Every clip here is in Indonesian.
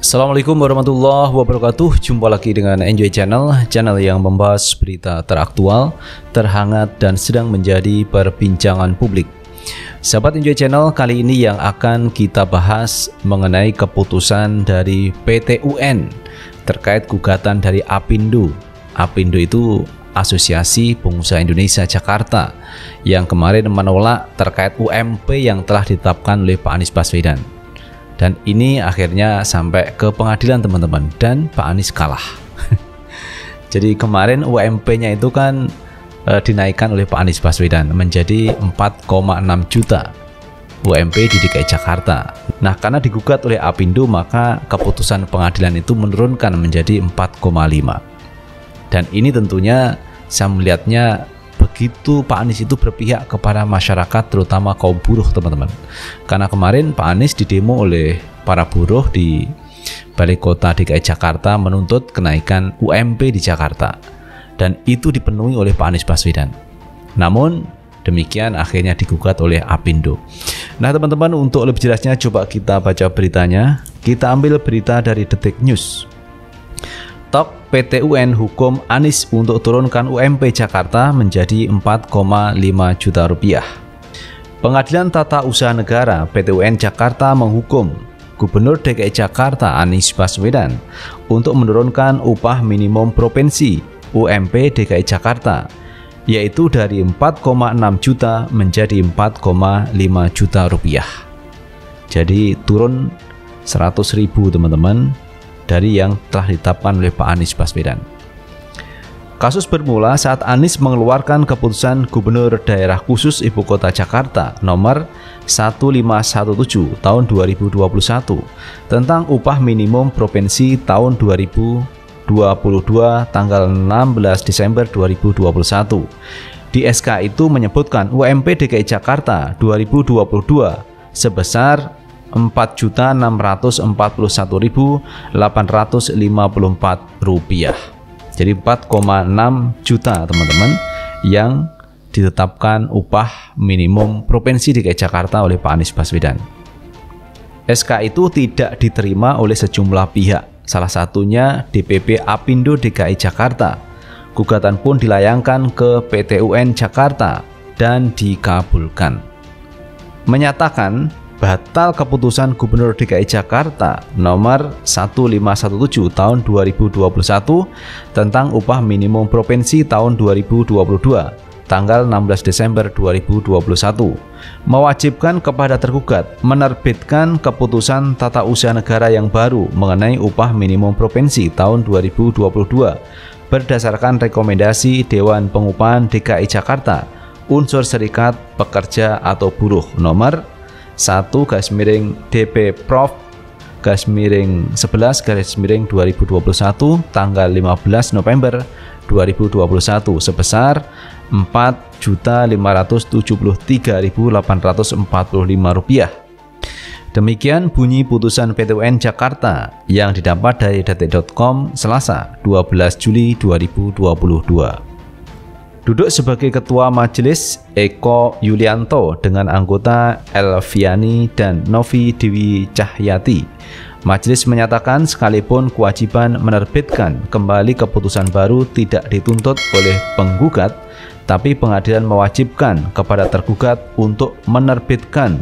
Assalamualaikum warahmatullahi wabarakatuh. Jumpa lagi dengan Enjoy Channel yang membahas berita teraktual, terhangat, dan sedang menjadi perbincangan publik. Sahabat Enjoy Channel, kali ini yang akan kita bahas mengenai keputusan dari PT UN terkait gugatan dari Apindo. Apindo itu Asosiasi Pengusaha Indonesia Jakarta yang kemarin menolak terkait UMP yang telah ditetapkan oleh Pak Anies Baswedan. Dan ini akhirnya sampai ke pengadilan teman-teman, dan Pak Anies kalah. Jadi kemarin UMP-nya itu kan dinaikkan oleh Pak Anies Baswedan menjadi 4,6 juta UMP di DKI Jakarta. Nah, karena digugat oleh Apindo, maka keputusan pengadilan itu menurunkan menjadi 4,5. Dan ini tentunya saya melihatnya begitu Pak Anies itu berpihak kepada masyarakat, terutama kaum buruh teman-teman. Karena kemarin Pak Anies didemo oleh para buruh di Balai Kota DKI Jakarta menuntut kenaikan UMP di Jakarta, dan itu dipenuhi oleh Pak Anies Baswedan. Namun demikian akhirnya digugat oleh Apindo. Nah teman-teman, untuk lebih jelasnya coba kita baca beritanya. Kita ambil berita dari Detik News. Tok PT UN hukum Anies untuk turunkan UMP Jakarta menjadi 4,5 juta rupiah. Pengadilan Tata Usaha Negara PT UN Jakarta menghukum Gubernur DKI Jakarta Anies Baswedan untuk menurunkan upah minimum provinsi UMP DKI Jakarta, yaitu dari 4,6 juta menjadi 4,5 juta rupiah. Jadi turun 100.000 teman-teman dari yang telah ditetapkan oleh Pak Anies Baswedan. Kasus bermula saat Anies mengeluarkan keputusan Gubernur Daerah Khusus Ibu Kota Jakarta nomor 1517 tahun 2021 tentang upah minimum provinsi tahun 2022 tanggal 16 Desember 2021. Di SK itu menyebutkan UMP DKI Jakarta 2022 sebesar Rp4.641.854. Jadi 4,6 juta teman-teman yang ditetapkan upah minimum provinsi DKI Jakarta oleh Pak Anies Baswedan. SK itu tidak diterima oleh sejumlah pihak, salah satunya DPP Apindo DKI Jakarta. Gugatan pun dilayangkan ke PT UN Jakarta dan dikabulkan. Menyatakan batal keputusan Gubernur DKI Jakarta nomor 1517 tahun 2021 tentang upah minimum provinsi tahun 2022 tanggal 16 Desember 2021 mewajibkan kepada tergugat menerbitkan keputusan tata usaha negara yang baru mengenai upah minimum provinsi tahun 2022 berdasarkan rekomendasi Dewan Pengupahan DKI Jakarta unsur serikat pekerja atau buruh nomor 1/DP/Prov/11/2021 tanggal 15 November 2021 sebesar Rp4.573.845. Demikian bunyi putusan PT UN Jakarta yang didapat dari detik.com Selasa 12 Juli 2022. Duduk sebagai Ketua Majelis Eko Yulianto dengan anggota Elviani dan Novi Dewi Cahyati. Majelis menyatakan sekalipun kewajiban menerbitkan kembali keputusan baru tidak dituntut oleh penggugat, tapi pengadilan mewajibkan kepada tergugat untuk menerbitkan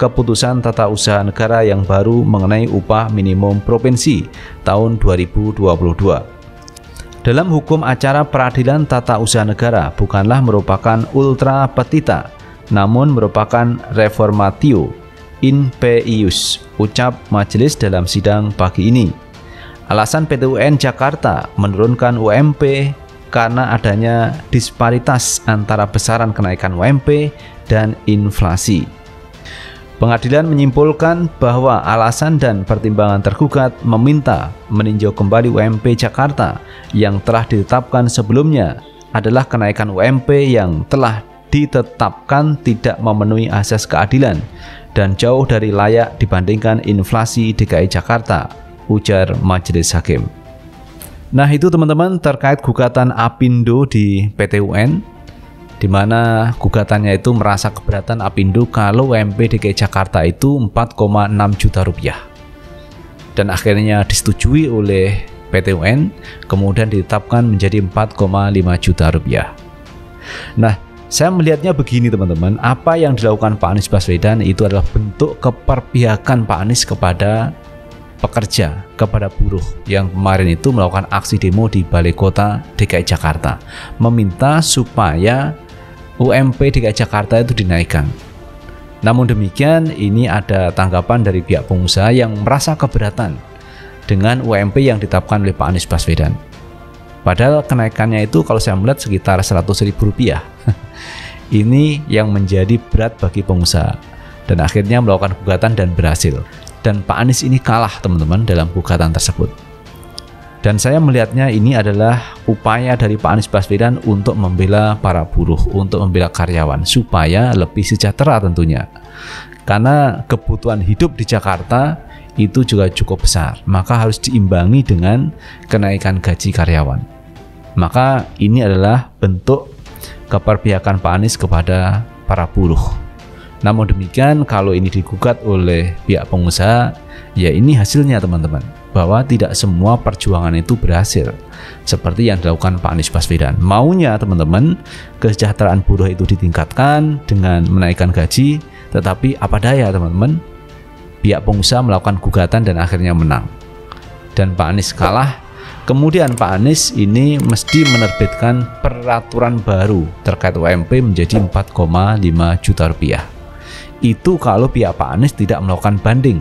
keputusan tata usaha negara yang baru mengenai upah minimum provinsi tahun 2022. Dalam hukum acara peradilan tata usaha negara bukanlah merupakan ultra petita, namun merupakan reformatio in peius, ucap majelis dalam sidang pagi ini. Alasan PT UN Jakarta menurunkan UMP karena adanya disparitas antara besaran kenaikan UMP dan inflasi. Pengadilan menyimpulkan bahwa alasan dan pertimbangan tergugat meminta meninjau kembali UMP Jakarta yang telah ditetapkan sebelumnya adalah kenaikan UMP yang telah ditetapkan tidak memenuhi asas keadilan dan jauh dari layak dibandingkan inflasi DKI Jakarta, ujar majelis hakim. Nah itu teman-teman terkait gugatan Apindo di PT UN, di mana gugatannya itu merasa keberatan Apindo kalau UMP DKI Jakarta itu 4,6 juta rupiah. dan akhirnya disetujui oleh PT UN, kemudian ditetapkan menjadi 4,5 juta rupiah. Nah, saya melihatnya begini teman-teman, apa yang dilakukan Pak Anies Baswedan itu adalah bentuk keperpihakan Pak Anies kepada pekerja, kepada buruh yang kemarin itu melakukan aksi demo di Balai Kota DKI Jakarta, meminta supaya UMP DKI Jakarta itu dinaikkan. Namun demikian, ini ada tanggapan dari pihak pengusaha yang merasa keberatan dengan UMP yang ditetapkan oleh Pak Anies Baswedan. Padahal kenaikannya itu kalau saya melihat sekitar Rp100.000. Ini yang menjadi berat bagi pengusaha, dan akhirnya melakukan gugatan dan berhasil. Dan Pak Anies ini kalah teman-teman dalam gugatan tersebut. Dan saya melihatnya ini adalah upaya dari Pak Anies Baswedan untuk membela para buruh, untuk membela karyawan supaya lebih sejahtera tentunya. Karena kebutuhan hidup di Jakarta itu juga cukup besar, maka harus diimbangi dengan kenaikan gaji karyawan. Maka ini adalah bentuk keperpihakan Pak Anies kepada para buruh. Namun demikian, kalau ini digugat oleh pihak pengusaha, ya ini hasilnya teman-teman, bahwa tidak semua perjuangan itu berhasil seperti yang dilakukan Pak Anies Baswedan. Maunya teman-teman, kesejahteraan buruh itu ditingkatkan dengan menaikkan gaji, tetapi apa daya teman-teman, pihak pengusaha melakukan gugatan dan akhirnya menang. Dan Pak Anies kalah. Kemudian Pak Anies ini mesti menerbitkan peraturan baru terkait UMP menjadi 4,5 juta rupiah. Itu kalau pihak Pak Anies tidak melakukan banding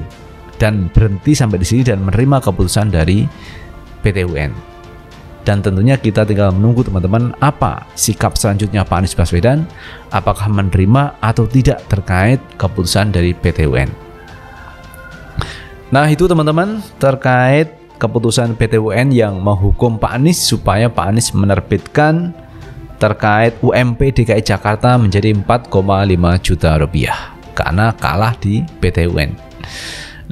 dan berhenti sampai di sini dan menerima keputusan dari PT UN. Dan tentunya kita tinggal menunggu teman-teman apa sikap selanjutnya Pak Anies Baswedan, apakah menerima atau tidak terkait keputusan dari PT UN. Nah, itu teman-teman terkait keputusan PT UN yang menghukum Pak Anies supaya Pak Anies menerbitkan terkait UMP DKI Jakarta menjadi 4,5 juta rupiah karena kalah di PT UN.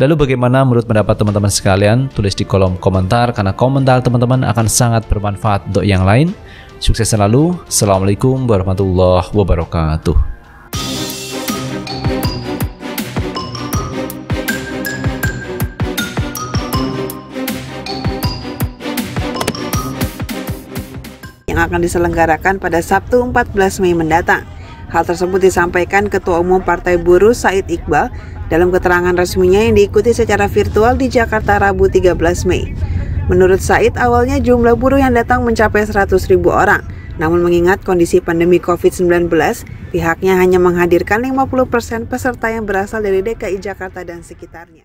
Lalu bagaimana menurut pendapat teman-teman sekalian? Tulis di kolom komentar, karena komentar teman-teman akan sangat bermanfaat untuk yang lain. Sukses selalu. Assalamualaikum warahmatullahi wabarakatuh. Yang akan diselenggarakan pada Sabtu 14 Mei mendatang. Hal tersebut disampaikan Ketua Umum Partai Buruh Said Iqbal dalam keterangan resminya yang diikuti secara virtual di Jakarta Rabu 13 Mei. Menurut Said, awalnya jumlah buruh yang datang mencapai 100.000 orang. Namun mengingat kondisi pandemi COVID-19, pihaknya hanya menghadirkan 50% peserta yang berasal dari DKI Jakarta dan sekitarnya.